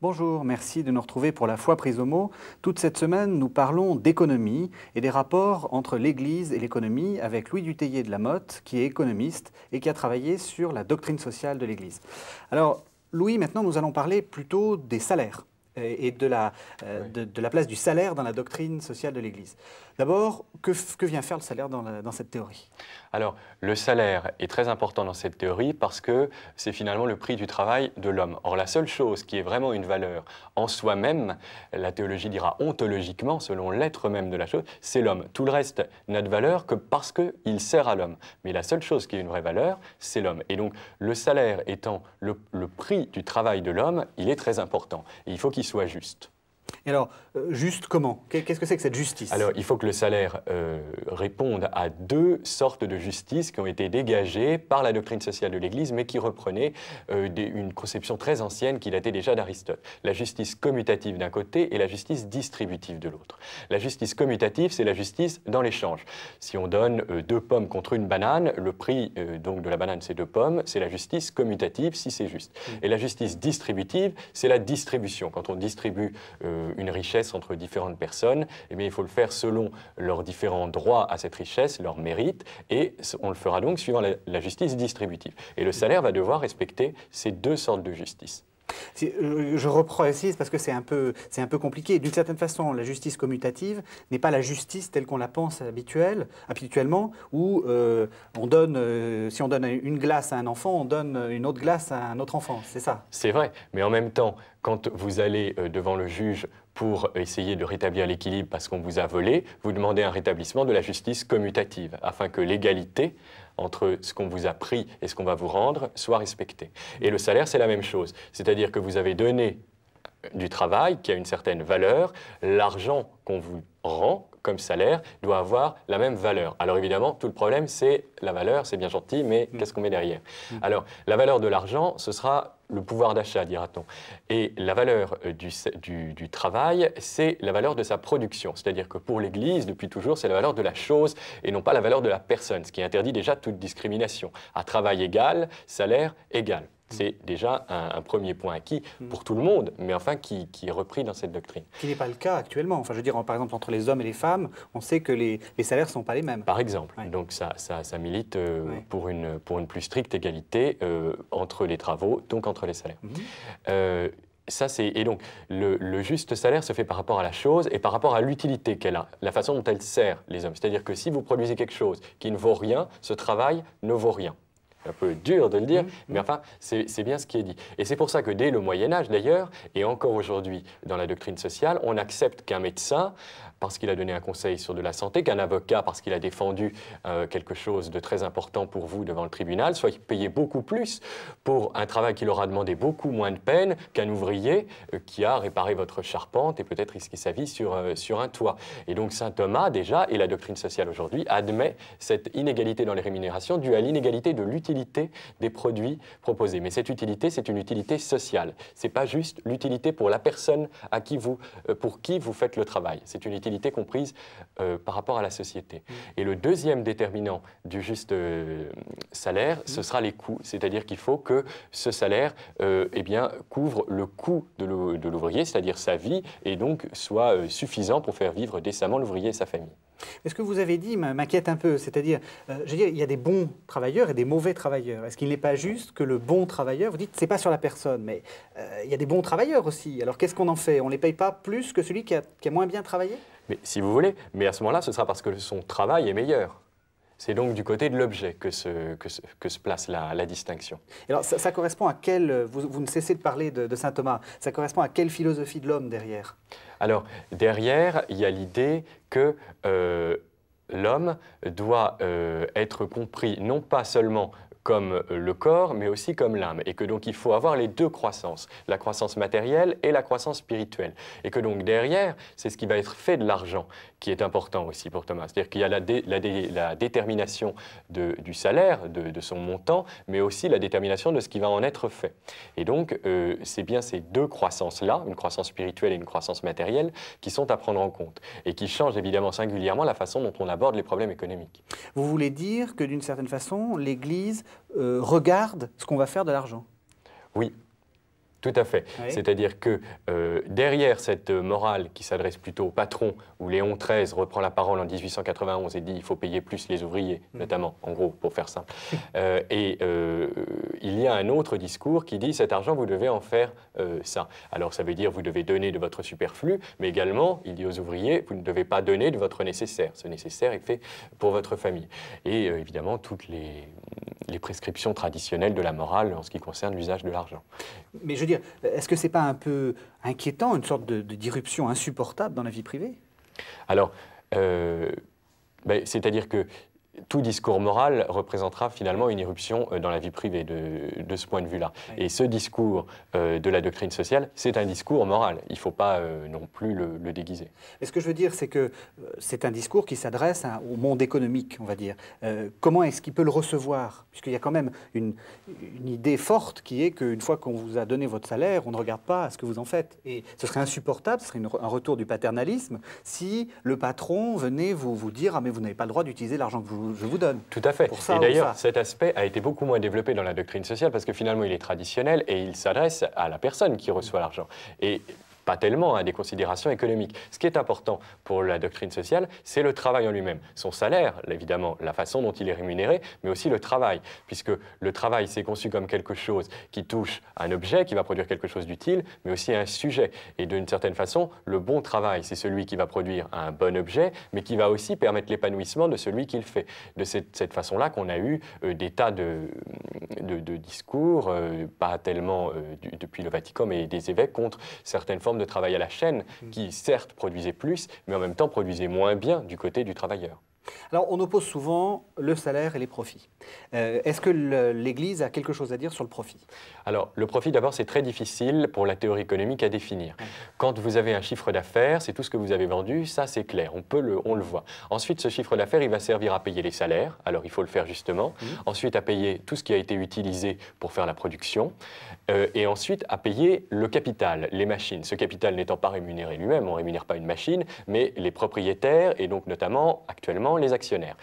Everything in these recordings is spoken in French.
Bonjour, merci de nous retrouver pour la foi prise au mot. Toute cette semaine, nous parlons d'économie et des rapports entre l'Église et l'économie avec Louis Dutheillet de la Motte, qui est économiste et qui a travaillé sur la doctrine sociale de l'Église. Alors, Louis, maintenant, nous allons parler plutôt des salaires et de la place du salaire dans la doctrine sociale de l'Église. D'abord, que vient faire le salaire dans cette théorie? Alors, le salaire est très important dans cette théorie parce que c'est finalement le prix du travail de l'homme. Or, la seule chose qui est vraiment une valeur en soi-même, la théologie dira ontologiquement, selon l'être même de la chose, c'est l'homme. Tout le reste n'a de valeur que parce qu'il sert à l'homme. Mais la seule chose qui a une vraie valeur, c'est l'homme. Et donc, le salaire étant le prix du travail de l'homme, il est très important. Et il faut qu'il soit juste. Et alors, juste comment? Qu'est-ce que c'est que cette justice? Alors, il faut que le salaire réponde à deux sortes de justice qui ont été dégagées par la doctrine sociale de l'Église, mais qui reprenaient une conception très ancienne qui datait déjà d'Aristote. La justice commutative d'un côté et la justice distributive de l'autre. La justice commutative, c'est la justice dans l'échange. Si on donne 2 pommes contre une banane, le prix donc de la banane, c'est 2 pommes, c'est la justice commutative si c'est juste. Et la justice distributive, c'est la distribution. Quand on distribue une richesse entre différentes personnes, eh bien, il faut le faire selon leurs différents droits à cette richesse, leurs mérites, et on le fera donc suivant la justice distributive. Et le salaire va devoir respecter ces deux sortes de justice. Je reprends ici parce que c'est un peu compliqué. D'une certaine façon, la justice commutative n'est pas la justice telle qu'on la pense habituellement, où si on donne une glace à un enfant, on donne une autre glace à un autre enfant. C'est ça? C'est vrai, mais en même temps, quand vous allez devant le juge pour essayer de rétablir l'équilibre parce qu'on vous a volé, vous demandez un rétablissement de la justice commutative, afin que l'égalité entre ce qu'on vous a pris et ce qu'on va vous rendre soit respectée. Et le salaire, c'est la même chose. C'est-à-dire que vous avez donné du travail qui a une certaine valeur, l'argent qu'on vous rend comme salaire doit avoir la même valeur. Alors évidemment, tout le problème, c'est la valeur, c'est bien gentil, mais qu'est-ce qu'on met derrière? Alors, la valeur de l'argent, ce sera le pouvoir d'achat, dira-t-on. Et la valeur du travail, c'est la valeur de sa production. C'est-à-dire que pour l'Église, depuis toujours, c'est la valeur de la chose et non pas la valeur de la personne, ce qui interdit déjà toute discrimination. À travail égal, salaire égal. C'est déjà un premier point acquis pour tout le monde, mais enfin qui est repris dans cette doctrine. Qui n'est pas le cas actuellement. Enfin, je veux dire, par exemple, entre les hommes et les femmes, on sait que les salaires ne sont pas les mêmes. Par exemple. Ouais. Donc ça milite pour une plus stricte égalité entre les travaux, donc entre les salaires. Et donc, le juste salaire se fait par rapport à la chose et par rapport à l'utilité qu'elle a, la façon dont elle sert les hommes. C'est-à-dire que si vous produisez quelque chose qui ne vaut rien, ce travail ne vaut rien. C'est un peu dur de le dire, mais enfin, c'est bien ce qui est dit. Et c'est pour ça que dès le Moyen-Âge, d'ailleurs, et encore aujourd'hui dans la doctrine sociale, on accepte qu'un médecin, parce qu'il a donné un conseil sur de la santé, qu'un avocat, parce qu'il a défendu quelque chose de très important pour vous devant le tribunal, soit payé beaucoup plus pour un travail qui leur a demandé beaucoup moins de peine qu'un ouvrier qui a réparé votre charpente et peut-être risqué sa vie sur un toit. Et donc saint Thomas, déjà, et la doctrine sociale aujourd'hui, admet cette inégalité dans les rémunérations due à l'inégalité de l'utilité des produits proposés. Mais cette utilité, c'est une utilité sociale. Ce n'est pas juste l'utilité pour la personne pour qui vous faites le travail. C'est une utilité comprise par rapport à la société. Et le deuxième déterminant du juste salaire, ce sera les coûts. C'est-à-dire qu'il faut que ce salaire couvre le coût de l'ouvrier, c'est-à-dire sa vie, et donc soit suffisant pour faire vivre décemment l'ouvrier et sa famille. Mais ce que vous avez dit m'inquiète un peu, c'est-à-dire, je veux dire, il y a des bons travailleurs et des mauvais travailleurs. Est-ce qu'il n'est pas juste que le bon travailleur, vous dites, c'est pas sur la personne, mais il y a des bons travailleurs aussi. Alors qu'est-ce qu'on en fait? On ne les paye pas plus que celui qui a moins bien travaillé? Mais si vous voulez, mais à ce moment-là, ce sera parce que son travail est meilleur. C'est donc du côté de l'objet que se place la distinction. Alors ça correspond à quelle, vous ne cessez de parler de saint Thomas, ça correspond à quelle philosophie de l'homme derrière? Alors, derrière, il y a l'idée que l'homme doit être compris non pas seulement comme le corps, mais aussi comme l'âme, et que donc il faut avoir les deux croissances, la croissance matérielle et la croissance spirituelle. Et que donc derrière, c'est ce qui va être fait de l'argent qui est important aussi pour Thomas. C'est-à-dire qu'il y a la détermination du salaire, de son montant, mais aussi la détermination de ce qui va en être fait. Et donc, c'est bien ces deux croissances-là, une croissance spirituelle et une croissance matérielle, qui sont à prendre en compte, et qui changent évidemment singulièrement la façon dont on aborde les problèmes économiques. Vous voulez dire que d'une certaine façon, l'Église regarde ce qu'on va faire de l'argent? Oui, Tout à fait. Oui. C'est-à-dire que derrière cette morale qui s'adresse plutôt au patron, où Léon XIII reprend la parole en 1891 et dit il faut payer plus les ouvriers, notamment, en gros, pour faire simple. Il y a un autre discours qui dit cet argent, vous devez en faire ça. Alors ça veut dire vous devez donner de votre superflu, mais également, il dit aux ouvriers, vous ne devez pas donner de votre nécessaire. Ce nécessaire est fait pour votre famille. Et évidemment, toutes les prescriptions traditionnelles de la morale en ce qui concerne l'usage de l'argent. Mais je veux dire, est-ce que ce n'est pas un peu inquiétant, une sorte de d'irruption insupportable dans la vie privée? Alors, c'est-à-dire que tout discours moral représentera finalement une irruption dans la vie privée de ce point de vue-là. Oui. Et ce discours de la doctrine sociale, c'est un discours moral. Il ne faut pas non plus le déguiser. Et ce que je veux dire, c'est que c'est un discours qui s'adresse au monde économique, on va dire. Comment est-ce qu'il peut le recevoir? Puisqu'il y a quand même une idée forte qui est qu'une fois qu'on vous a donné votre salaire, on ne regarde pas à ce que vous en faites. Et ce serait insupportable, ce serait un retour du paternalisme, si le patron venait vous dire « Ah, mais vous n'avez pas le droit d'utiliser l'argent que je vous donne. » Tout à fait. Et d'ailleurs, cet aspect a été beaucoup moins développé dans la doctrine sociale parce que finalement, il est traditionnel et il s'adresse à la personne qui reçoit l'argent. Et pas tellement à des considérations économiques. Ce qui est important pour la doctrine sociale, c'est le travail en lui-même. Son salaire, évidemment, la façon dont il est rémunéré, mais aussi le travail, puisque le travail, c'est conçu comme quelque chose qui touche un objet, qui va produire quelque chose d'utile, mais aussi un sujet. Et d'une certaine façon, le bon travail, c'est celui qui va produire un bon objet, mais qui va aussi permettre l'épanouissement de celui qui le fait. De cette façon-là qu'on a eu des tas de discours, pas tellement depuis le Vatican, mais des évêques contre certaines formes de travail à la chaîne qui, certes, produisaient plus, mais en même temps produisaient moins bien du côté du travailleur. Alors, on oppose souvent le salaire et les profits. Est-ce que l'Église a quelque chose à dire sur le profit? Alors, le profit, d'abord, c'est très difficile pour la théorie économique à définir. Quand vous avez un chiffre d'affaires, c'est tout ce que vous avez vendu, ça c'est clair, on le voit. Ensuite, ce chiffre d'affaires, il va servir à payer les salaires, alors il faut le faire justement. Ensuite, à payer tout ce qui a été utilisé pour faire la production. Et ensuite, à payer le capital, les machines. Ce capital n'étant pas rémunéré lui-même, on ne rémunère pas une machine, mais les propriétaires et donc notamment, actuellement, les actionnaires.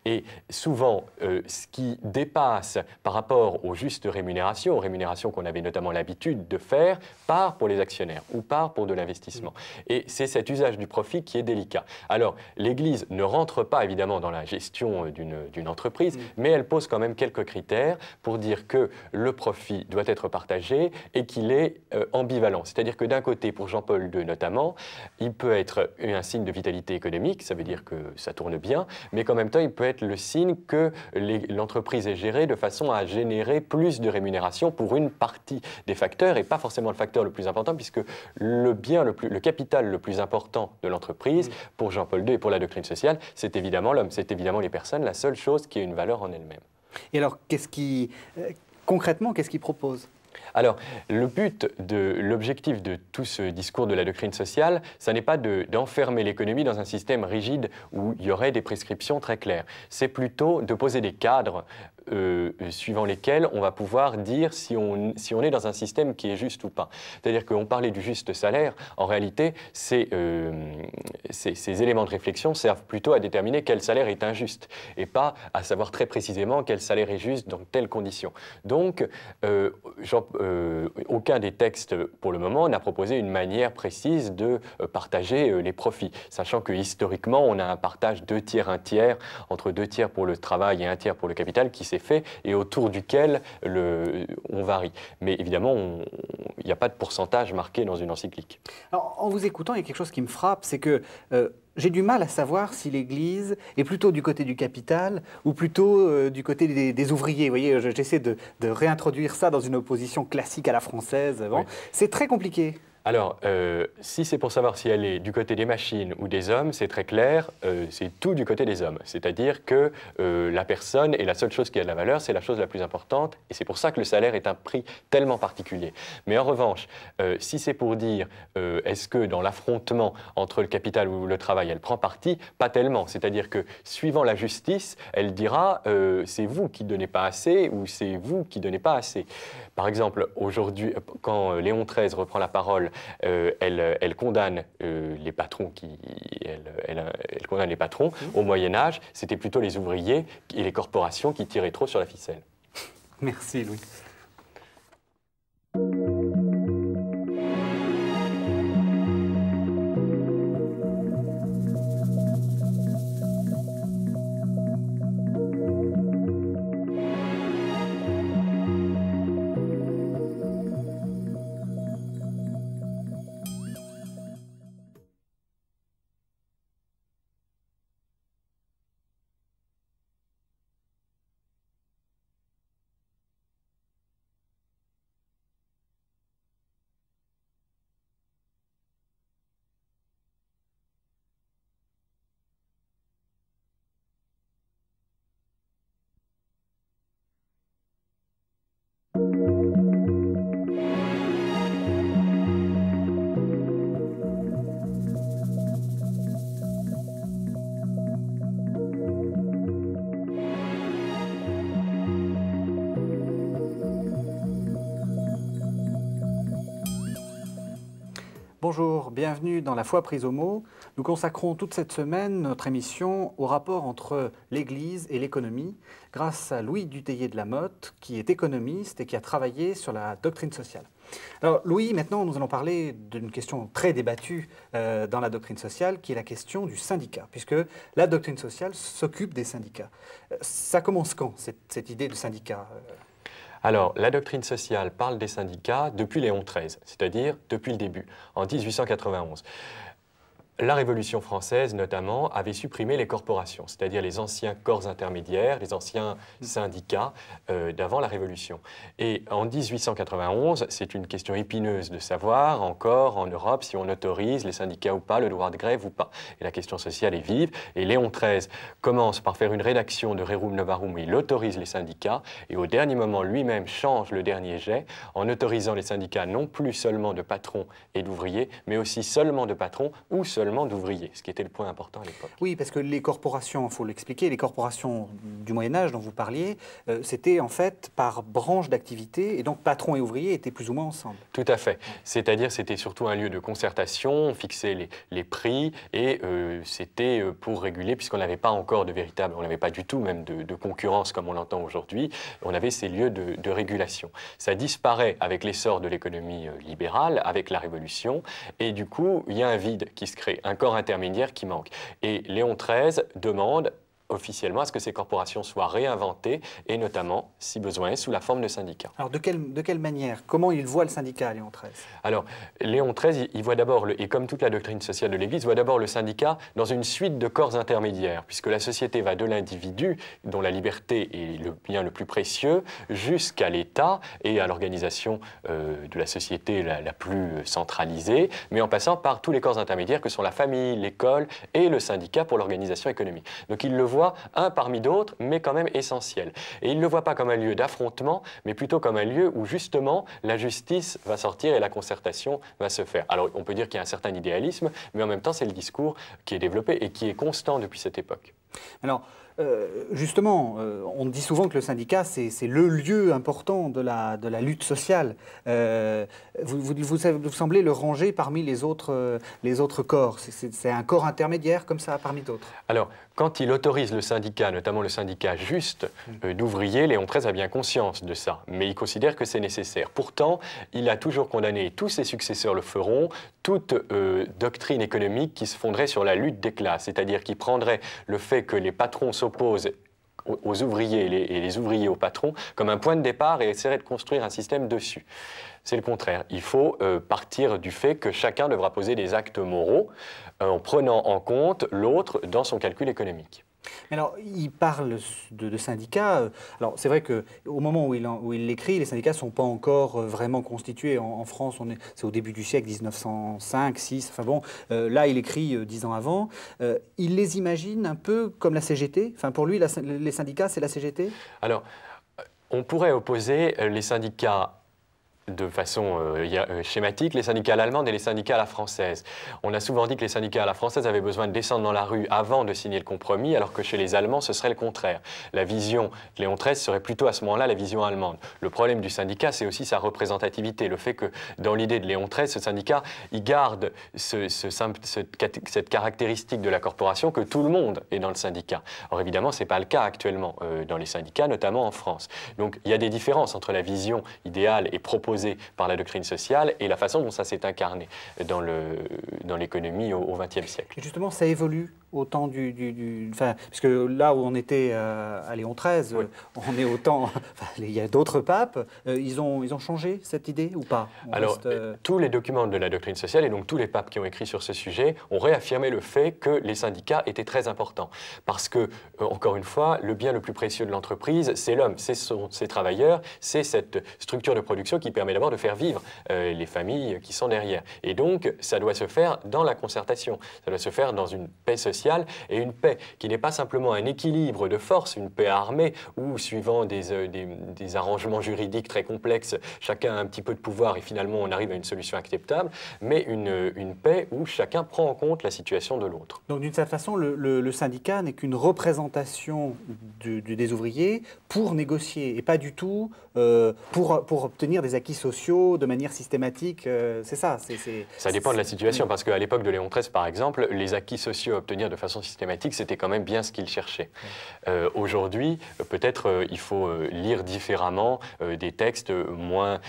Et souvent, ce qui dépasse par rapport aux justes rémunérations, aux rémunérations qu'on avait notamment l'habitude de faire, part pour les actionnaires ou part pour de l'investissement. Et c'est cet usage du profit qui est délicat. Alors, l'Église ne rentre pas évidemment dans la gestion d'une entreprise, mais elle pose quand même quelques critères pour dire que le profit doit être partagé et qu'il est ambivalent. C'est-à-dire que d'un côté, pour Jean-Paul II notamment, il peut être un signe de vitalité économique, ça veut dire que ça tourne bien, mais qu'en même temps, il peut être le signe que l'entreprise est gérée de façon à générer plus de rémunération pour une partie des facteurs et pas forcément le facteur le plus important, puisque le capital le plus important de l'entreprise, pour Jean-Paul II et pour la doctrine sociale, c'est évidemment l'homme, c'est évidemment les personnes, la seule chose qui a une valeur en elle-même. Et alors, concrètement, qu'est-ce qu'il propose ? Alors, l'objectif de tout ce discours de la doctrine sociale, ça n'est pas d'enfermer l'économie dans un système rigide où il y aurait des prescriptions très claires. C'est plutôt de poser des cadres suivant lesquels on va pouvoir dire si on est dans un système qui est juste ou pas. C'est-à-dire qu'on parlait du juste salaire, en réalité, ces éléments de réflexion servent plutôt à déterminer quel salaire est injuste et pas à savoir très précisément quel salaire est juste dans telles conditions. Donc, aucun des textes, pour le moment, n'a proposé une manière précise de partager les profits, sachant que historiquement, on a un partage 2 tiers, 1 tiers, entre 2 tiers pour le travail et 1 tiers pour le capital, qui s'est fait et autour duquel on varie. Mais évidemment, il n'y a pas de pourcentage marqué dans une encyclique. Alors, en vous écoutant, il y a quelque chose qui me frappe, c'est que j'ai du mal à savoir si l'Église est plutôt du côté du capital ou plutôt du côté des ouvriers. Vous voyez, j'essaie de réintroduire ça dans une opposition classique à la française. Bon. Oui. C'est très compliqué. Alors, si c'est pour savoir si elle est du côté des machines ou des hommes, c'est très clair, c'est tout du côté des hommes. C'est-à-dire que la personne est la seule chose qui a de la valeur, c'est la chose la plus importante, et c'est pour ça que le salaire est un prix tellement particulier. Mais en revanche, si c'est pour dire est-ce que dans l'affrontement entre le capital ou le travail, elle prend parti, pas tellement. C'est-à-dire que suivant la justice, elle dira c'est vous qui ne donnez pas assez ou c'est vous qui ne donnez pas assez. Par exemple, aujourd'hui, quand Léon XIII reprend la parole, elle condamne les patrons, elle condamne les patrons. Au Moyen-Âge, c'était plutôt les ouvriers et les corporations qui tiraient trop sur la ficelle. Merci Louis. bonjour, bienvenue dans La Foi prise au mot. Nous consacrons toute cette semaine notre émission au rapport entre l'Église et l'économie grâce à Louis Dutheillet de la Motte, qui est économiste et qui a travaillé sur la doctrine sociale. Alors Louis, maintenant nous allons parler d'une question très débattue dans la doctrine sociale, qui est la question du syndicat, puisque la doctrine sociale s'occupe des syndicats. Ça commence quand, cette idée de syndicat Alors, la doctrine sociale parle des syndicats depuis Léon XIII, c'est-à-dire depuis le début, en 1891. La Révolution française, notamment, avait supprimé les corporations, c'est-à-dire les anciens corps intermédiaires, les anciens syndicats d'avant la Révolution. Et en 1891, c'est une question épineuse de savoir encore en Europe si on autorise les syndicats ou pas, le droit de grève ou pas. Et la question sociale est vive. Et Léon XIII commence par faire une rédaction de Rerum Novarum où il autorise les syndicats et au dernier moment lui-même change le dernier jet en autorisant les syndicats non plus seulement de patrons et d'ouvriers, mais aussi seulement de patrons ou seulement d'ouvriers, ce qui était le point important à l'époque. Oui, parce que les corporations, il faut l'expliquer, les corporations du Moyen-Âge dont vous parliez, c'était en fait par branche d'activité, et donc patrons et ouvriers étaient plus ou moins ensemble. Tout à fait. C'est-à-dire c'était surtout un lieu de concertation, on fixait les prix, et c'était pour réguler, puisqu'on n'avait pas encore de véritable, on n'avait pas du tout même de concurrence comme on l'entend aujourd'hui, on avait ces lieux de régulation. Ça disparaît avec l'essor de l'économie libérale, avec la Révolution, et du coup, il y a un vide qui se crée, un corps intermédiaire qui manque. Et Léon XIII demande officiellement à ce que ces corporations soient réinventées, et notamment, si besoin, sous la forme de syndicats. Alors de quelle manière? Comment il voit le syndicat, Léon XIII? Alors, Léon XIII, il voit d'abord, et comme toute la doctrine sociale de l'Église, voit d'abord le syndicat dans une suite de corps intermédiaires, puisque la société va de l'individu, dont la liberté est le bien le plus précieux, jusqu'à l'État et à l'organisation de la société la plus centralisée, mais en passant par tous les corps intermédiaires que sont la famille, l'école et le syndicat pour l'organisation économique. Donc il le voit un parmi d'autres, mais quand même essentiel. Et il ne le voit pas comme un lieu d'affrontement, mais plutôt comme un lieu où justement la justice va sortir et la concertation va se faire. Alors on peut dire qu'il y a un certain idéalisme, mais en même temps c'est le discours qui est développé et qui est constant depuis cette époque. Alors, justement, on dit souvent que le syndicat, c'est le lieu important de la lutte sociale. Vous semblez le ranger parmi les autres corps. C'est un corps intermédiaire comme ça, parmi d'autres. Alors, quand il autorise le syndicat, notamment le syndicat juste d'ouvriers, Léon XIII a bien conscience de ça, mais il considère que c'est nécessaire. Pourtant, il a toujours condamné, et tous ses successeurs le feront, toute doctrine économique qui se fonderait sur la lutte des classes, c'est-à-dire qui prendrait le fait que les patrons s'opposent aux ouvriers et les ouvriers aux patrons comme un point de départ et essaierait de construire un système dessus. C'est le contraire. Il faut partir du fait que chacun devra poser des actes moraux en prenant en compte l'autre dans son calcul économique. Alors, il parle de syndicats. Alors, c'est vrai qu'au moment où il l'écrit, les syndicats ne sont pas encore vraiment constitués. En France, c'est au début du siècle, 1905, 6. Enfin bon, là, il écrit 10 ans avant. Il les imagine un peu comme la CGT. Enfin, pour lui, les syndicats, c'est la CGT? Alors, on pourrait opposer les syndicats de façon schématique, les syndicats à l'allemande et les syndicats à la française. On a souvent dit que les syndicats à la française avaient besoin de descendre dans la rue avant de signer le compromis, alors que chez les Allemands, ce serait le contraire. La vision de Léon XIII serait plutôt à ce moment-là la vision allemande. Le problème du syndicat, c'est aussi sa représentativité, le fait que dans l'idée de Léon XIII, ce syndicat, il garde cette caractéristique de la corporation que tout le monde est dans le syndicat. Or évidemment, ce n'est pas le cas actuellement dans les syndicats, notamment en France. Donc il y a des différences entre la vision idéale et proposée par la doctrine sociale et la façon dont ça s'est incarné dans l'économie au XXe siècle. Et justement, ça évolue au temps enfin, puisque là où on était à Léon XIII, oui. On est au temps... Enfin, il y a d'autres papes. Ils ont changé cette idée ou pas? Alors, tous les documents de la doctrine sociale et donc tous les papes qui ont écrit sur ce sujet ont réaffirmé le fait que les syndicats étaient très importants. Parce que, encore une fois, le bien le plus précieux de l'entreprise, c'est l'homme, c'est ses travailleurs, c'est cette structure de production qui permet d'abord de faire vivre les familles qui sont derrière. Et donc, ça doit se faire dans la concertation, ça doit se faire dans une paix sociale sociale et une paix qui n'est pas simplement un équilibre de force, une paix armée, où suivant des arrangements juridiques très complexes, chacun a un petit peu de pouvoir et finalement on arrive à une solution acceptable, mais une paix où chacun prend en compte la situation de l'autre. Donc d'une certaine façon, le syndicat n'est qu'une représentation des ouvriers pour négocier et pas du tout pour obtenir des acquis sociaux de manière systématique. C'est ça. Ça dépend de la situation, parce qu'à l'époque de Léon XIII, par exemple, les acquis sociaux à obtenir de façon systématique, c'était quand même bien ce qu'il cherchait. Aujourd'hui, peut-être il faut lire différemment des textes moins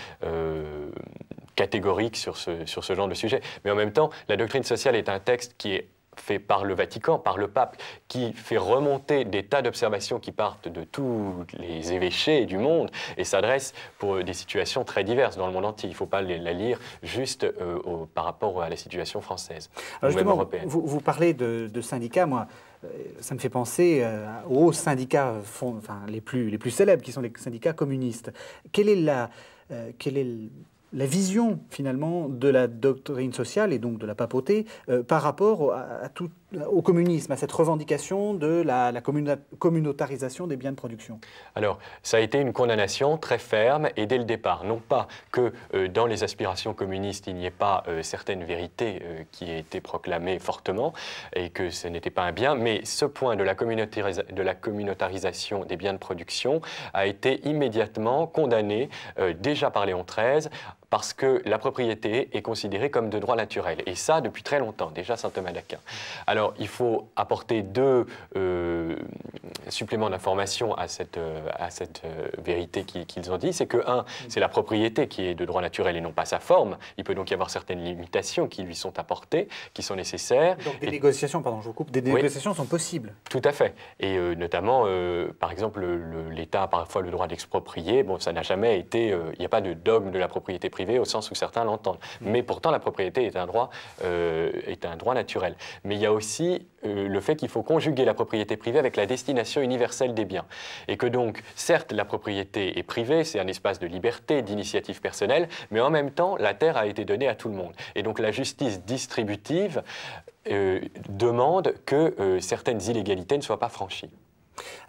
catégoriques sur ce genre de sujet. Mais en même temps, la doctrine sociale est un texte qui est fait par le Vatican, par le pape, qui fait remonter des tas d'observations qui partent de tous les évêchés du monde et s'adresse pour des situations très diverses dans le monde entier. Il ne faut pas la lire juste par rapport à la situation française ou même européenne. Vous parlez de syndicats, moi, ça me fait penser aux syndicats les plus célèbres, qui sont les syndicats communistes. Quelle est la vision, finalement, de la doctrine sociale et donc de la papauté par rapport au communisme, à cette revendication de la communautarisation des biens de production? Alors, ça a été une condamnation très ferme et dès le départ. Non pas que dans les aspirations communistes, il n'y ait pas certaines vérités qui aient été proclamées fortement et que ce n'était pas un bien, mais ce point de la communautarisation des biens de production a été immédiatement condamné déjà par Léon XIII, parce que la propriété est considérée comme de droit naturel. Et ça, depuis très longtemps, déjà saint Thomas d'Aquin. Alors, il faut apporter deux suppléments d'information à cette vérité qu'ils ont dit. C'est que, un, c'est la propriété qui est de droit naturel et non pas sa forme. Il peut donc y avoir certaines limitations qui lui sont apportées, qui sont nécessaires. Donc des négociations, pardon, je vous coupe, des négociations sont possibles. Tout à fait. Et notamment, par exemple, l'État a parfois le droit d'exproprier. Bon, ça n'a jamais été... il n'y a pas de dogme de la propriété privée au sens où certains l'entendent. Mais pourtant, la propriété est un droit naturel. Mais il y a aussi le fait qu'il faut conjuguer la propriété privée avec la destination universelle des biens. Et que donc, certes, la propriété est privée, c'est un espace de liberté, d'initiative personnelle, mais en même temps, la terre a été donnée à tout le monde. Et donc, la justice distributive demande que certaines illégalités ne soient pas franchies.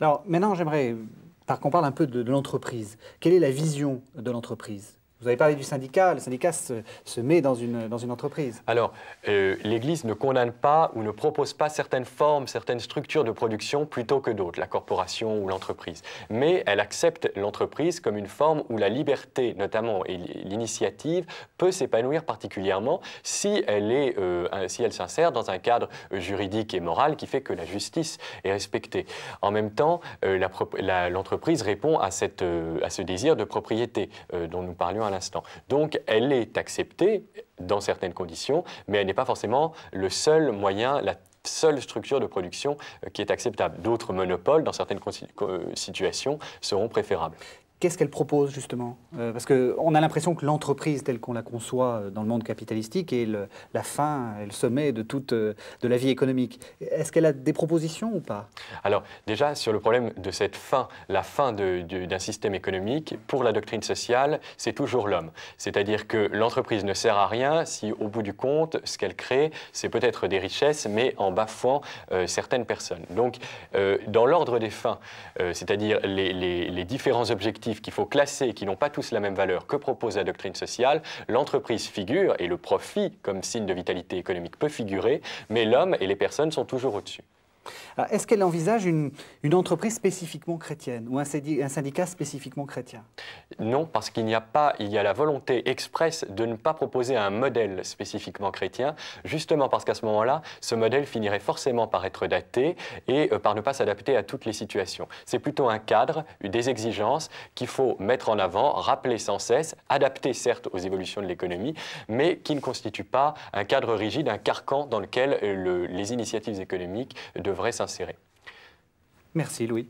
Alors, maintenant, j'aimerais qu'on parle un peu de l'entreprise. Quelle est la vision de l'entreprise ? Vous avez parlé du syndicat, le syndicat se met dans une entreprise. Alors, l'Église ne condamne pas ou ne propose pas certaines formes, certaines structures de production plutôt que d'autres, la corporation ou l'entreprise. Mais elle accepte l'entreprise comme une forme où la liberté, notamment, et l'initiative peut s'épanouir particulièrement si elle s'insère dans un cadre juridique et moral qui fait que la justice est respectée. En même temps, l'entreprise répond à ce désir de propriété dont nous parlions à l'instant. Donc, elle est acceptée dans certaines conditions, mais elle n'est pas forcément le seul moyen, la seule structure de production qui est acceptable. D'autres monopoles, dans certaines situations, seront préférables. Qu'est-ce qu'elle propose, justement? Parce qu'on a l'impression que l'entreprise, telle qu'on la conçoit dans le monde capitalistique, est la fin et le sommet de la vie économique. Est-ce qu'elle a des propositions ou pas? Alors, déjà, sur le problème de cette fin, la fin d'un système économique, pour la doctrine sociale, c'est toujours l'homme. C'est-à-dire que l'entreprise ne sert à rien si, au bout du compte, ce qu'elle crée, c'est peut-être des richesses, mais en bafouant certaines personnes. Donc, dans l'ordre des fins, c'est-à-dire les différents objectifs qu'il faut classer, qui n'ont pas tous la même valeur que propose la doctrine sociale, l'entreprise figure et le profit comme signe de vitalité économique peut figurer, mais l'homme et les personnes sont toujours au-dessus. Est-ce qu'elle envisage une entreprise spécifiquement chrétienne ou un syndicat spécifiquement chrétien? Non, parce il y a la volonté expresse de ne pas proposer un modèle spécifiquement chrétien, justement parce qu'à ce moment-là, ce modèle finirait forcément par être daté et par ne pas s'adapter à toutes les situations. C'est plutôt un cadre, des exigences qu'il faut mettre en avant, rappeler sans cesse, adapter certes aux évolutions de l'économie, mais qui ne constitue pas un cadre rigide, un carcan dans lequel les initiatives économiques devraient s'insérer. Merci Louis.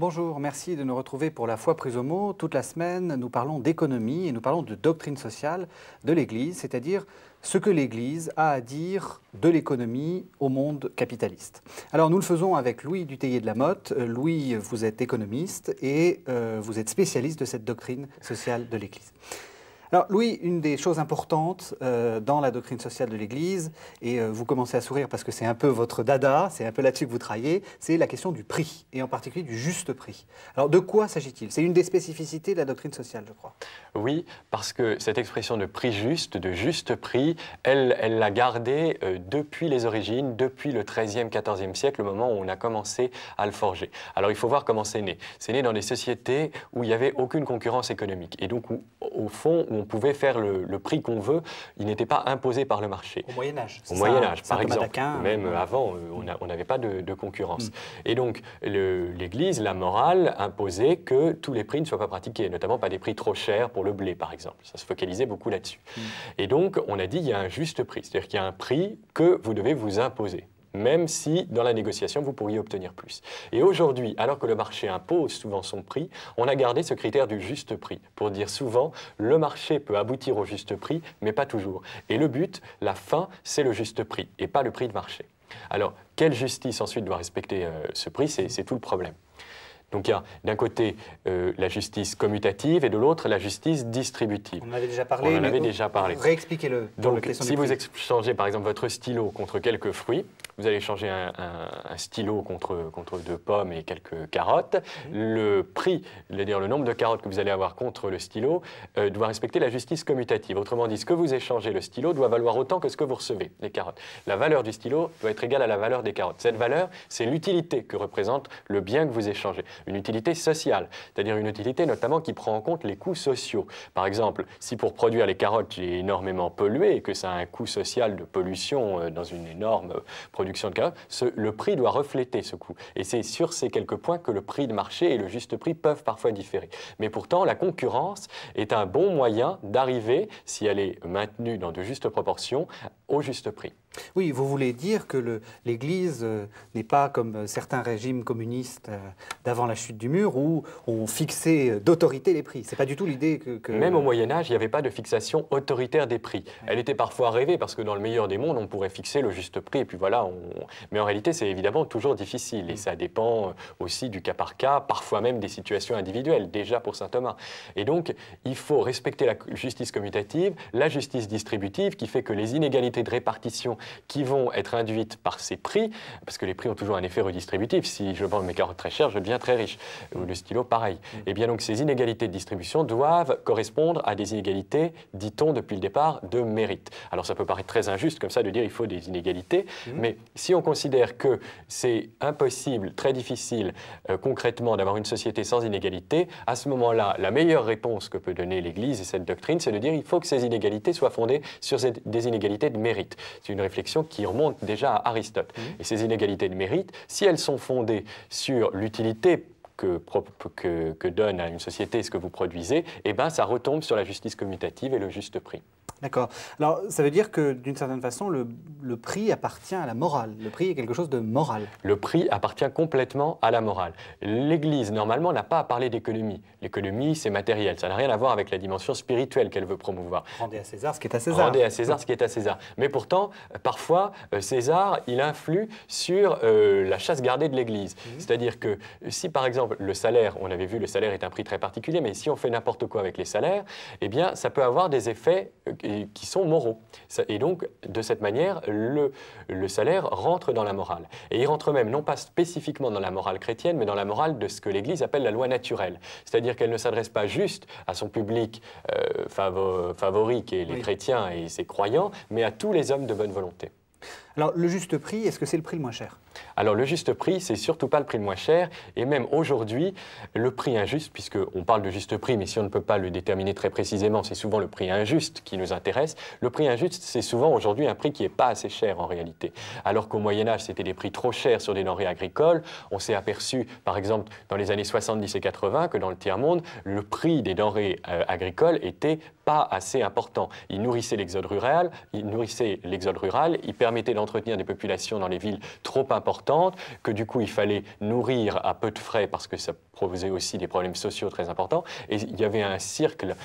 Bonjour, merci de nous retrouver pour La Foi prise au mot. Toute la semaine, nous parlons d'économie et nous parlons de doctrine sociale de l'Église, c'est-à-dire ce que l'Église a à dire de l'économie au monde capitaliste. Alors nous le faisons avec Louis Dutheillet de la Motte. Louis, vous êtes économiste et vous êtes spécialiste de cette doctrine sociale de l'Église. Alors Louis, une des choses importantes dans la doctrine sociale de l'Église, et vous commencez à sourire parce que c'est un peu votre dada, c'est un peu là-dessus que vous travaillez, c'est la question du prix, et en particulier du juste prix. Alors de quoi s'agit-il? C'est une des spécificités de la doctrine sociale, je crois. Oui, parce que cette expression de prix juste, de juste prix, elle l'a gardée depuis les origines, depuis le XIIIe, XIVe siècle, au moment où on a commencé à le forger. Alors il faut voir comment c'est né. C'est né dans des sociétés où il n'y avait aucune concurrence économique, et donc au fond, où on pouvait faire le prix qu'on veut, il n'était pas imposé par le marché. Au Moyen-Âge. Au Moyen-Âge, par exemple. Même avant, on n'avait pas de concurrence. Et donc, l'Église, la morale, imposait que tous les prix ne soient pas pratiqués, notamment pas des prix trop chers pour le blé, par exemple. Ça se focalisait beaucoup là-dessus. Et donc, on a dit qu'il y a un juste prix, c'est-à-dire qu'il y a un prix que vous devez vous imposer, même si dans la négociation, vous pourriez obtenir plus. Et aujourd'hui, alors que le marché impose souvent son prix, on a gardé ce critère du juste prix, pour dire souvent, le marché peut aboutir au juste prix, mais pas toujours. Et le but, la fin, c'est le juste prix, et pas le prix de marché. Alors, quelle justice ensuite doit respecter ce prix? C'est tout le problème. Donc il y a d'un côté la justice commutative et de l'autre la justice distributive. On en avait déjà parlé. On en avait déjà parlé. Réexpliquez-le. Donc si vous échangez par exemple votre stylo contre quelques fruits, vous allez échanger un stylo contre 2 pommes et quelques carottes. Le prix, c'est-à-dire le nombre de carottes que vous allez avoir contre le stylo, doit respecter la justice commutative. Autrement dit, ce que vous échangez, le stylo, doit valoir autant que ce que vous recevez, les carottes. La valeur du stylo doit être égale à la valeur des carottes. Cette valeur, c'est l'utilité que représente le bien que vous échangez. Une utilité sociale, c'est-à-dire une utilité notamment qui prend en compte les coûts sociaux. Par exemple, si pour produire les carottes, j'ai énormément pollué et que ça a un coût social de pollution dans une énorme production de carottes, le prix doit refléter ce coût. Et c'est sur ces quelques points que le prix de marché et le juste prix peuvent parfois différer. Mais pourtant, la concurrence est un bon moyen d'arriver, si elle est maintenue dans de justes proportions, au juste prix. Oui, vous voulez dire que l'Église n'est pas comme certains régimes communistes d'avant la chute du mur où on fixait d'autorité les prix. Ce n'est pas du tout l'idée que... Même au Moyen-Âge, il n'y avait pas de fixation autoritaire des prix. Elle était parfois rêvée parce que dans le meilleur des mondes, on pourrait fixer le juste prix et puis voilà. Mais en réalité, c'est évidemment toujours difficile et ça dépend aussi du cas par cas, parfois même des situations individuelles, déjà pour saint Thomas. Et donc, il faut respecter la justice commutative, la justice distributive qui fait que les inégalités de répartition qui vont être induites par ces prix, parce que les prix ont toujours un effet redistributif. Si je vends mes carottes très chères, je deviens très riche. Ou le stylo, pareil. Et bien donc ces inégalités de distribution doivent correspondre à des inégalités, dit-on depuis le départ, de mérite. Alors ça peut paraître très injuste comme ça de dire il faut des inégalités, mais si on considère que c'est impossible, très difficile concrètement d'avoir une société sans inégalité, à ce moment-là, la meilleure réponse que peut donner l'Église et cette doctrine, c'est de dire il faut que ces inégalités soient fondées sur des inégalités de mérite. C'est une réflexion qui remonte déjà à Aristote. Et ces inégalités de mérite, si elles sont fondées sur l'utilité que donne à une société ce que vous produisez, eh ben, ça retombe sur la justice commutative et le juste prix. D'accord. Alors, ça veut dire que, d'une certaine façon, le prix appartient à la morale. Le prix est quelque chose de moral. Le prix appartient complètement à la morale. L'Église, normalement, n'a pas à parler d'économie. L'économie, c'est matériel. Ça n'a rien à voir avec la dimension spirituelle qu'elle veut promouvoir. Rendez à César ce qui est à César. Rendez à César ce qui est à César. Mais pourtant, parfois, César, il influe sur la chasse gardée de l'Église. C'est-à-dire que si, par exemple, le salaire, on avait vu, le salaire est un prix très particulier, mais si on fait n'importe quoi avec les salaires, eh bien, ça peut avoir des effets qui sont moraux. Et donc, de cette manière, le salaire rentre dans la morale. Et il rentre même, non pas spécifiquement dans la morale chrétienne, mais dans la morale de ce que l'Église appelle la loi naturelle. C'est-à-dire qu'elle ne s'adresse pas juste à son public favori, qui est les chrétiens et ses croyants, mais à tous les hommes de bonne volonté. Alors, le juste prix, est-ce que c'est le prix le moins cher? Alors, le juste prix, c'est surtout pas le prix le moins cher. Et même aujourd'hui, le prix injuste, puisqu'on parle de juste prix, mais si on ne peut pas le déterminer très précisément, c'est souvent le prix injuste qui nous intéresse. Le prix injuste, c'est souvent aujourd'hui un prix qui n'est pas assez cher en réalité. Alors qu'au Moyen-Âge, c'était des prix trop chers sur des denrées agricoles. On s'est aperçu, par exemple, dans les années 70 et 80, que dans le tiers-monde, le prix des denrées agricoles était pas assez important. Il nourrissait l'exode rural, il permettait d'entretenir des populations dans les villes trop importantes, importante, que du coup il fallait nourrir à peu de frais parce que ça posait aussi des problèmes sociaux très importants. Et il y avait un cercle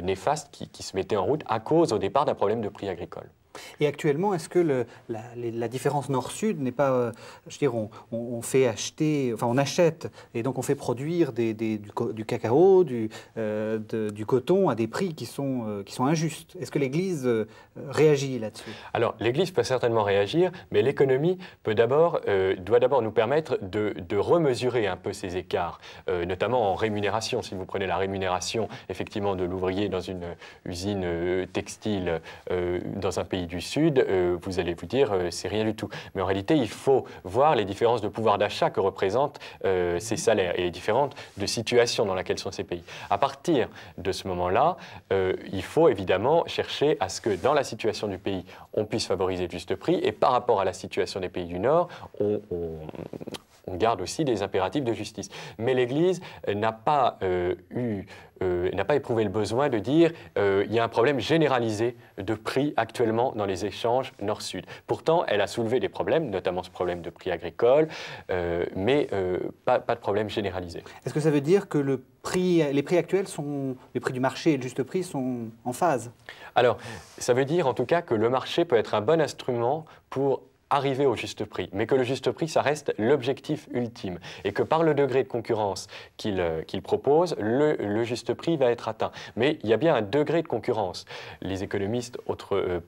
néfaste qui se mettait en route à cause au départ d'un problème de prix agricole. Et actuellement, est-ce que la différence nord-sud n'est pas, je veux dire, on fait acheter, enfin on achète et donc on fait produire du cacao, du coton à des prix qui sont injustes. Est-ce que l'Église réagit là-dessus? Alors l'Église peut certainement réagir, mais l'économie doit d'abord nous permettre de remesurer un peu ces écarts, notamment en rémunération. Si vous prenez la rémunération effectivement de l'ouvrier dans une usine textile dans un pays du Sud, vous allez vous dire c'est rien du tout. Mais en réalité, il faut voir les différences de pouvoir d'achat que représentent ces salaires et les différentes de situations dans lesquelles sont ces pays. À partir de ce moment-là, il faut évidemment chercher à ce que dans la situation du pays, on puisse favoriser le juste prix et par rapport à la situation des pays du Nord, on garde aussi des impératifs de justice. Mais l'Église n'a pas éprouvé le besoin de dire il y a un problème généralisé de prix actuellement dans les échanges nord-sud. Pourtant, elle a soulevé des problèmes, notamment ce problème de prix agricole, mais pas de problème généralisé. Est-ce que ça veut dire que les prix actuels les prix du marché et le juste prix sont en phase? Alors, ça veut dire en tout cas que le marché peut être un bon instrument pour arriver au juste prix, mais que le juste prix, ça reste l'objectif ultime et que par le degré de concurrence qu'il propose, le juste prix va être atteint. Mais il y a bien un degré de concurrence. Les économistes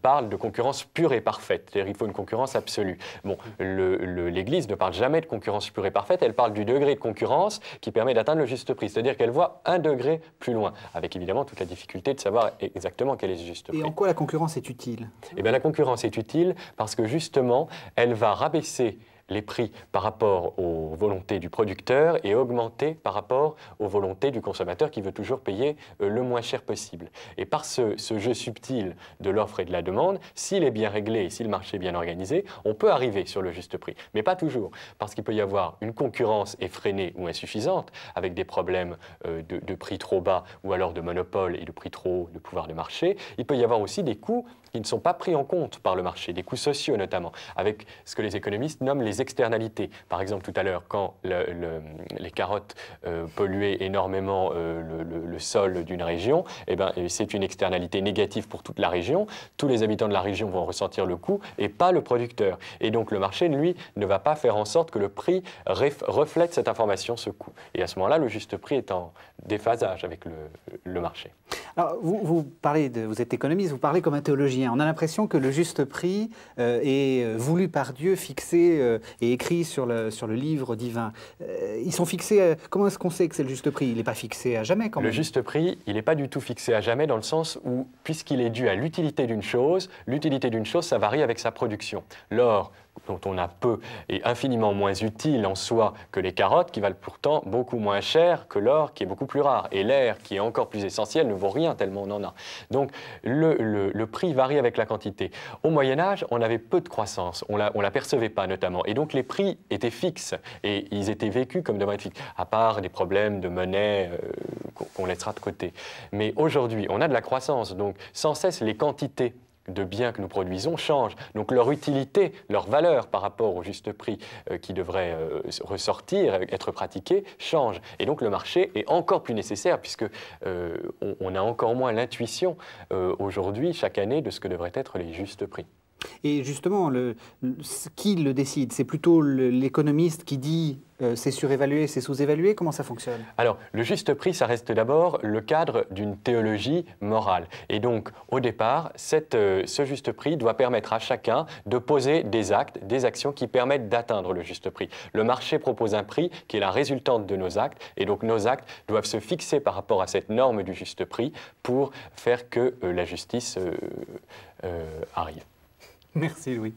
parlent de concurrence pure et parfaite, c'est-à-dire qu'il faut une concurrence absolue. Bon, l'Église ne parle jamais de concurrence pure et parfaite, elle parle du degré de concurrence qui permet d'atteindre le juste prix, c'est-à-dire qu'elle voit un degré plus loin, avec évidemment toute la difficulté de savoir exactement quel est ce juste prix. Et en quoi la concurrence est utile? Eh bien, la concurrence est utile parce que justement, elle va rabaisser les prix par rapport aux volontés du producteur et augmenter par rapport aux volontés du consommateur qui veut toujours payer le moins cher possible. Et par ce jeu subtil de l'offre et de la demande, s'il est bien réglé et si le marché est bien organisé, on peut arriver sur le juste prix. Mais pas toujours, parce qu'il peut y avoir une concurrence effrénée ou insuffisante avec des problèmes de prix trop bas ou alors de monopole et de prix trop haut de pouvoir de marché. Il peut y avoir aussi des coûts qui ne sont pas pris en compte par le marché, des coûts sociaux notamment, avec ce que les économistes nomment les externalités. Par exemple, tout à l'heure, quand les carottes polluaient énormément le sol d'une région, eh ben, c'est une externalité négative pour toute la région. Tous les habitants de la région vont ressentir le coût et pas le producteur. Et donc le marché, lui, ne va pas faire en sorte que le prix reflète cette information, ce coût. Et à ce moment-là, le juste prix est en déphasage avec le marché. Alors, vous êtes économiste, vous parlez comme un théologien. On a l'impression que le juste prix est voulu par Dieu, fixé et écrit sur le livre divin. Ils sont fixés. Comment est-ce qu'on sait que c'est le juste prix? Il n'est pas fixé à jamais quand même. Le juste prix, il n'est pas du tout fixé à jamais dans le sens où, puisqu'il est dû à l'utilité d'une chose, ça varie avec sa production. L'or, dont on a peu, est infiniment moins utile en soi que les carottes, qui valent pourtant beaucoup moins cher que l'or, qui est beaucoup plus rare. Et l'air, qui est encore plus essentiel, ne vaut rien tellement on en a. Donc le prix varie avec la quantité. Au Moyen-Âge, on avait peu de croissance, on la percevait pas notamment. Et donc les prix étaient fixes, et ils étaient vécus comme devant être fixes, à part des problèmes de monnaie qu'on laissera de côté. Mais aujourd'hui, on a de la croissance, donc sans cesse les quantités de biens que nous produisons changent. Donc leur utilité, leur valeur par rapport au juste prix qui devrait ressortir, être pratiqué, change. Et donc le marché est encore plus nécessaire puisque on a encore moins l'intuition aujourd'hui, chaque année, de ce que devraient être les justes prix. Et justement, qui le décide? C'est plutôt l'économiste qui dit c'est surévalué, c'est sous-évalué? Comment ça fonctionne? Alors, le juste prix, ça reste d'abord le cadre d'une théologie morale. Et donc, au départ, ce juste prix doit permettre à chacun de poser des actes, des actions qui permettent d'atteindre le juste prix. Le marché propose un prix qui est la résultante de nos actes, et donc nos actes doivent se fixer par rapport à cette norme du juste prix pour faire que la justice arrive. Merci Louis.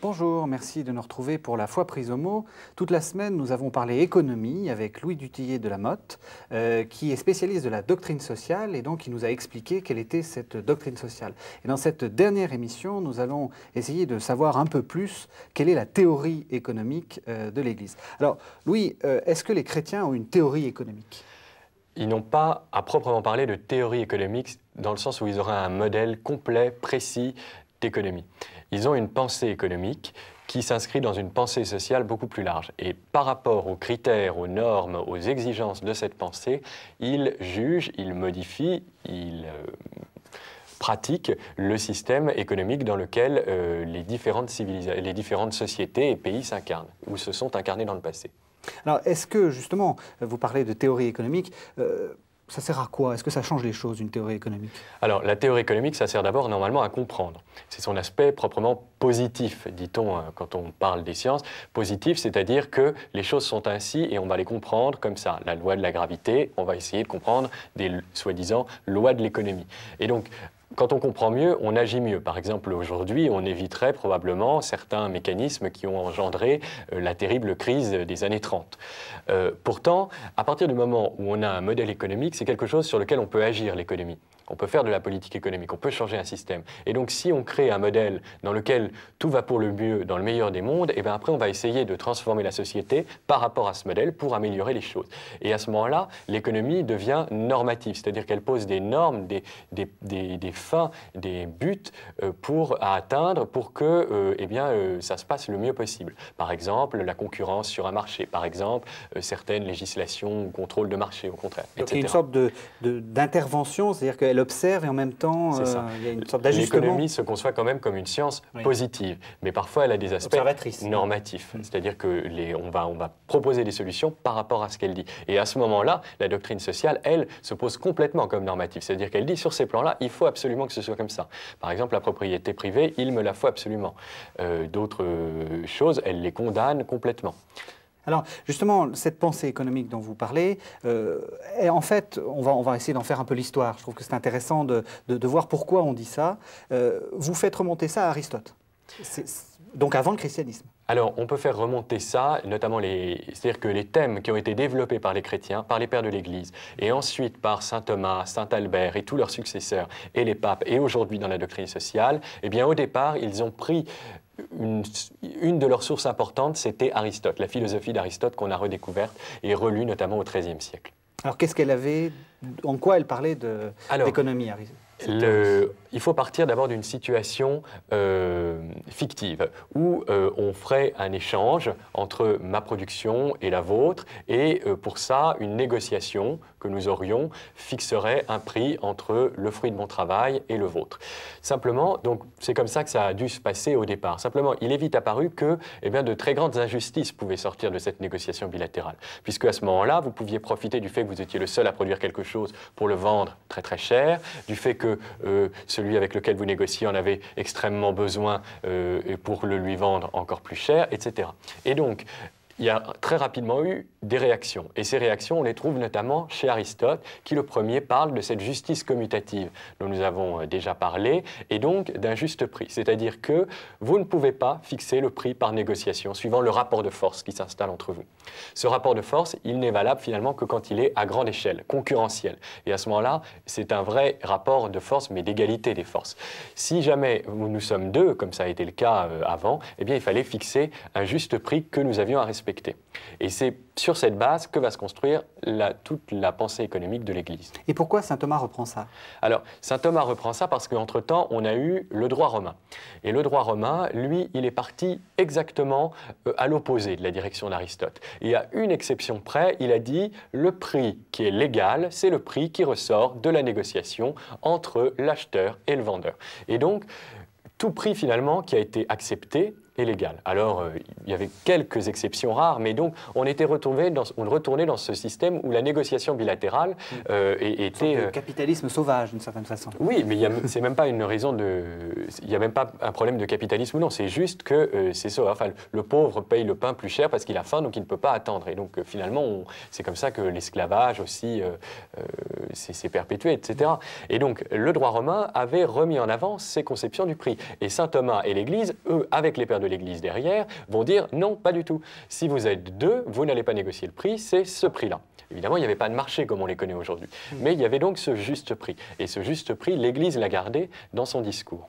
Bonjour, merci de nous retrouver pour La Foi prise au mot. Toute la semaine, nous avons parlé économie avec Louis Dutheillet de la Motte, qui est spécialiste de la doctrine sociale et donc qui nous a expliqué quelle était cette doctrine sociale. Et dans cette dernière émission, nous allons essayer de savoir un peu plus quelle est la théorie économique de l'Église. Alors, Louis, est-ce que les chrétiens ont une théorie économique ? Ils n'ont pas à proprement parler de théorie économique dans le sens où ils auraient un modèle complet, précis d'économie. Ils ont une pensée économique qui s'inscrit dans une pensée sociale beaucoup plus large. Et par rapport aux critères, aux normes, aux exigences de cette pensée, ils jugent, ils modifient, ils pratiquent le système économique dans lequel les différentes sociétés et pays s'incarnent, ou se sont incarnés dans le passé. Alors, est-ce que, justement, vous parlez de théorie économique, ça sert à quoi? Est-ce que ça change les choses, une théorie économique? Alors, la théorie économique, ça sert d'abord normalement à comprendre. C'est son aspect proprement positif, dit-on quand on parle des sciences. Positif, c'est-à-dire que les choses sont ainsi et on va les comprendre comme ça. La loi de la gravité, on va essayer de comprendre des soi-disant lois de l'économie. Et donc, quand on comprend mieux, on agit mieux. Par exemple, aujourd'hui, on éviterait probablement certains mécanismes qui ont engendré la terrible crise des années 30. Pourtant, à partir du moment où on a un modèle économique, c'est quelque chose sur lequel on peut agir, l'économie. On peut faire de la politique économique, on peut changer un système. Et donc, si on crée un modèle dans lequel tout va pour le mieux, dans le meilleur des mondes, et bien après, on va essayer de transformer la société par rapport à ce modèle pour améliorer les choses. Et à ce moment-là, l'économie devient normative, c'est-à-dire qu'elle pose des normes, des fins, des buts à atteindre pour que ça se passe le mieux possible. Par exemple, la concurrence sur un marché, par exemple, certaines législations ou contrôles de marché, au contraire, donc, etc. il y a une sorte d'intervention, c'est-à-dire qu'elle observe et en même temps, il y a une sorte d'ajustement. L'économie se conçoit quand même comme une science positive, mais parfois elle a des aspects normatifs. C'est-à-dire qu'on va proposer des solutions par rapport à ce qu'elle dit. Et à ce moment-là, la doctrine sociale, elle, se pose complètement comme normative. C'est-à-dire qu'elle dit, sur ces plans-là, il faut absolument que ce soit comme ça. Par exemple, la propriété privée, il me la faut absolument. D'autres choses, elle les condamne complètement. Alors, justement, cette pensée économique dont vous parlez, en fait, on va essayer d'en faire un peu l'histoire. Je trouve que c'est intéressant de voir pourquoi on dit ça. Vous faites remonter ça à Aristote, donc avant le christianisme. Alors, on peut faire remonter ça, notamment c'est-à-dire que les thèmes qui ont été développés par les chrétiens, par les pères de l'Église, et ensuite par saint Thomas, saint Albert et tous leurs successeurs, et les papes, et aujourd'hui dans la doctrine sociale, eh bien, au départ, ils ont pris une de leurs sources importantes, c'était Aristote, la philosophie d'Aristote qu'on a redécouverte et relue notamment au XIIIe siècle. Alors, qu'est-ce qu'elle avait, en quoi elle parlait d'économie, Aristote? Il faut partir d'abord d'une situation fictive où on ferait un échange entre ma production et la vôtre et pour ça, une négociation que nous aurions fixerait un prix entre le fruit de mon travail et le vôtre. Simplement, donc c'est comme ça que ça a dû se passer au départ. Simplement, il est vite apparu que de très grandes injustices pouvaient sortir de cette négociation bilatérale, puisque à ce moment-là, vous pouviez profiter du fait que vous étiez le seul à produire quelque chose pour le vendre très très cher, du fait que celui avec lequel vous négociez en avait extrêmement besoin pour le lui vendre encore plus cher, etc. Et donc, il y a très rapidement eu des réactions. Et ces réactions, on les trouve notamment chez Aristote, qui le premier parle de cette justice commutative dont nous avons déjà parlé, et donc d'un juste prix. C'est-à-dire que vous ne pouvez pas fixer le prix par négociation, suivant le rapport de force qui s'installe entre vous. Ce rapport de force, il n'est valable finalement que quand il est à grande échelle, concurrentiel. Et à ce moment-là, c'est un vrai rapport de force, mais d'égalité des forces. Si jamais nous sommes deux, comme ça a été le cas avant, eh bien il fallait fixer un juste prix que nous avions à respecter. Et c'est sur cette base que va se construire toute la pensée économique de l'Église. Et pourquoi saint Thomas reprend ça? Alors, saint Thomas reprend ça parce qu'entre-temps, on a eu le droit romain. Et le droit romain, lui, il est parti exactement à l'opposé de la direction d'Aristote. Et à une exception près, il a dit le prix qui est légal, c'est le prix qui ressort de la négociation entre l'acheteur et le vendeur. Et donc, tout prix finalement qui a été accepté et légal. Alors, il y avait quelques exceptions rares, mais donc on retournait dans ce système où la négociation bilatérale était... Un capitalisme sauvage, d'une certaine façon. Oui, mais c'est même pas une raison de... Il n'y a même pas un problème de capitalisme ou non, c'est juste que c'est ça. Enfin, le pauvre paye le pain plus cher parce qu'il a faim, donc il ne peut pas attendre. Et donc, finalement, c'est comme ça que l'esclavage aussi s'est perpétué, etc. Et donc, le droit romain avait remis en avant ces conceptions du prix. Et saint Thomas et l'Église, eux, avec les pères de l'Église derrière, vont dire non, pas du tout. Si vous êtes deux, vous n'allez pas négocier le prix, c'est ce prix-là. Évidemment, il n'y avait pas de marché comme on les connaît aujourd'hui. Mais il y avait donc ce juste prix. Et ce juste prix, l'Église l'a gardé dans son discours.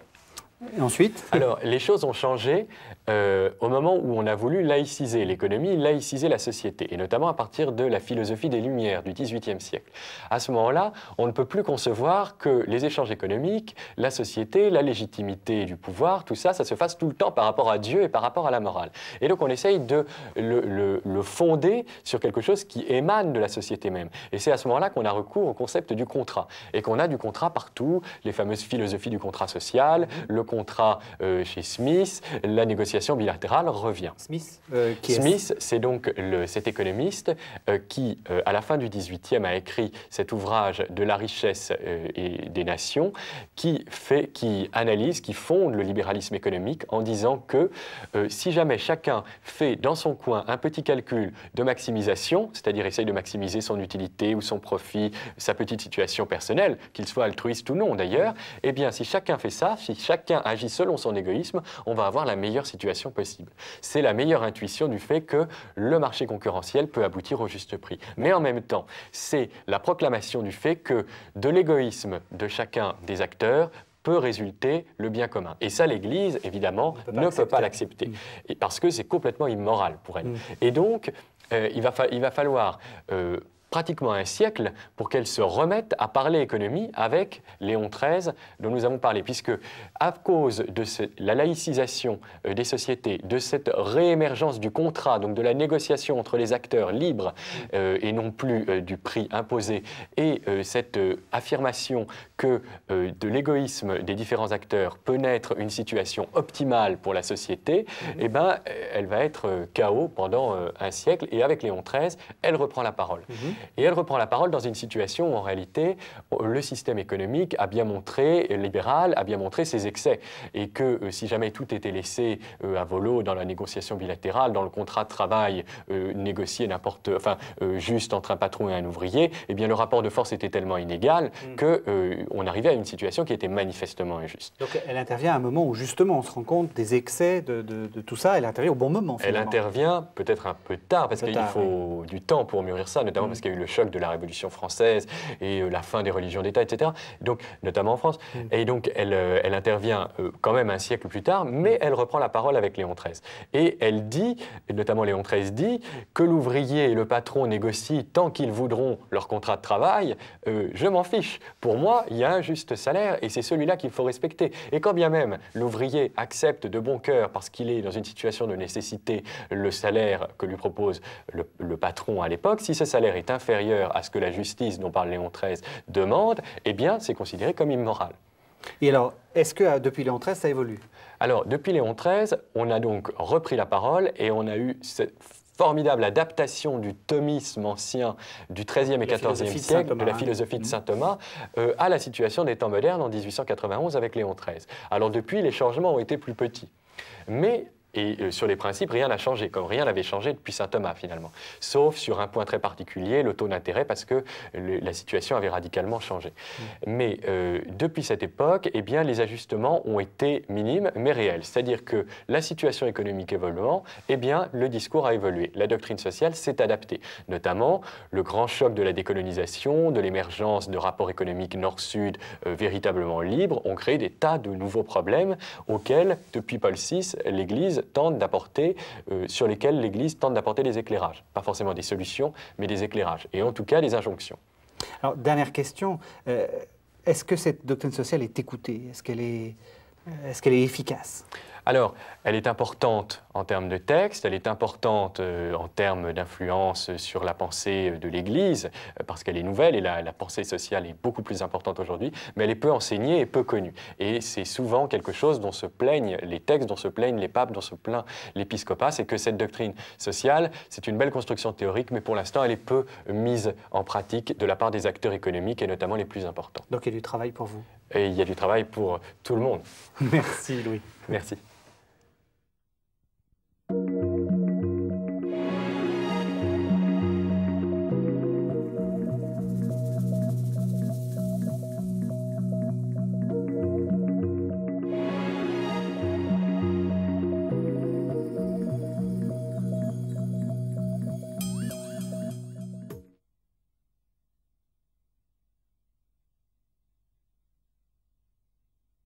Et ensuite? Alors, les choses ont changé au moment où on a voulu laïciser l'économie, laïciser la société, et notamment à partir de la philosophie des Lumières du XVIIIe siècle. À ce moment-là, on ne peut plus concevoir que les échanges économiques, la société, la légitimité du pouvoir, tout ça, ça se fasse tout le temps par rapport à Dieu et par rapport à la morale. Et donc, on essaye de le fonder sur quelque chose qui émane de la société même. Et c'est à ce moment-là qu'on a recours au concept du contrat, et qu'on a du contrat partout, les fameuses philosophies du contrat social, le contrat chez Smith, la négociation bilatérale revient. Smith, Smith, c'est donc cet économiste qui, à la fin du XVIIIe, a écrit cet ouvrage de la richesse et des nations, qui analyse, qui fonde le libéralisme économique en disant que si jamais chacun fait dans son coin un petit calcul de maximisation, c'est-à-dire essaye de maximiser son utilité ou son profit, sa petite situation personnelle, qu'il soit altruiste ou non d'ailleurs, eh bien si chacun fait ça, si chacun agit selon son égoïsme, on va avoir la meilleure situation possible. C'est la meilleure intuition du fait que le marché concurrentiel peut aboutir au juste prix. Mais en même temps, c'est la proclamation du fait que de l'égoïsme de chacun des acteurs peut résulter le bien commun. Et ça, l'Église, évidemment, ne peut pas l'accepter. Parce que c'est complètement immoral pour elle. Et donc, il va falloir pratiquement un siècle pour qu'elle se remette à parler économie avec Léon XIII dont nous avons parlé, puisque à cause de la laïcisation des sociétés, de cette réémergence du contrat, donc de la négociation entre les acteurs libres et non plus du prix imposé, et cette affirmation que de l'égoïsme des différents acteurs peut naître une situation optimale pour la société, eh ben, elle va être chaos pendant un siècle, et avec Léon XIII, elle reprend la parole. Et elle reprend la parole dans une situation où, en réalité, le système économique a bien montré, libéral, a bien montré ses excès. Et que si jamais tout était laissé à volo dans la négociation bilatérale, dans le contrat de travail négocié juste entre un patron et un ouvrier, eh bien le rapport de force était tellement inégal qu'on arrivait à une situation qui était manifestement injuste. Donc elle intervient à un moment où justement on se rend compte des excès de tout ça, elle intervient au bon moment finalement. Elle intervient peut-être un peu tard, parce qu'il faut du temps pour mûrir ça, notamment parce qu'il y a eu le choc de la Révolution française et la fin des religions d'État, etc., donc, notamment en France. Et donc, elle intervient quand même un siècle plus tard, mais elle reprend la parole avec Léon XIII. Et elle dit, et notamment Léon XIII dit, que l'ouvrier et le patron négocient tant qu'ils voudront leur contrat de travail, je m'en fiche. Pour moi, il y a un juste salaire et c'est celui-là qu'il faut respecter. Et quand bien même l'ouvrier accepte de bon cœur, parce qu'il est dans une situation de nécessité, le salaire que lui propose le patron à l'époque, si ce salaire est inférieur à ce que la justice dont parle Léon XIII demande, eh bien c'est considéré comme immoral. Et alors, est-ce que depuis Léon XIII, ça évolue? Alors, depuis Léon XIII, on a donc repris la parole et on a eu cette formidable adaptation du thomisme ancien du XIIIe et XIVe siècle, de la philosophie de saint Thomas, à la situation des temps modernes en 1891 avec Léon XIII. Alors depuis, les changements ont été plus petits. Mais sur les principes, rien n'a changé, comme rien n'avait changé depuis saint Thomas finalement. Sauf sur un point très particulier, le taux d'intérêt, parce que la situation avait radicalement changé. Mais depuis cette époque, eh bien, les ajustements ont été minimes, mais réels. C'est-à-dire que la situation économique évoluant, eh bien, le discours a évolué. La doctrine sociale s'est adaptée. Notamment, le grand choc de la décolonisation, de l'émergence de rapports économiques nord-sud véritablement libres, ont créé des tas de nouveaux problèmes auxquels, depuis Paul VI, l'Église tente d'apporter, sur lesquels l'Église tente d'apporter des éclairages. Pas forcément des solutions, mais des éclairages. Et en tout cas, des injonctions. Alors, dernière question. Est-ce que cette doctrine sociale est écoutée? Est-ce qu'elle est efficace? Alors, elle est importante en termes de texte, elle est importante en termes d'influence sur la pensée de l'Église, parce qu'elle est nouvelle et la pensée sociale est beaucoup plus importante aujourd'hui, mais elle est peu enseignée et peu connue. Et c'est souvent quelque chose dont se plaignent les textes, dont se plaignent les papes, dont se plaint l'épiscopat, c'est que cette doctrine sociale, c'est une belle construction théorique, mais pour l'instant, elle est peu mise en pratique de la part des acteurs économiques et notamment les plus importants. Donc il y a du travail pour vous. Et il y a du travail pour tout le monde. Merci Louis. Merci.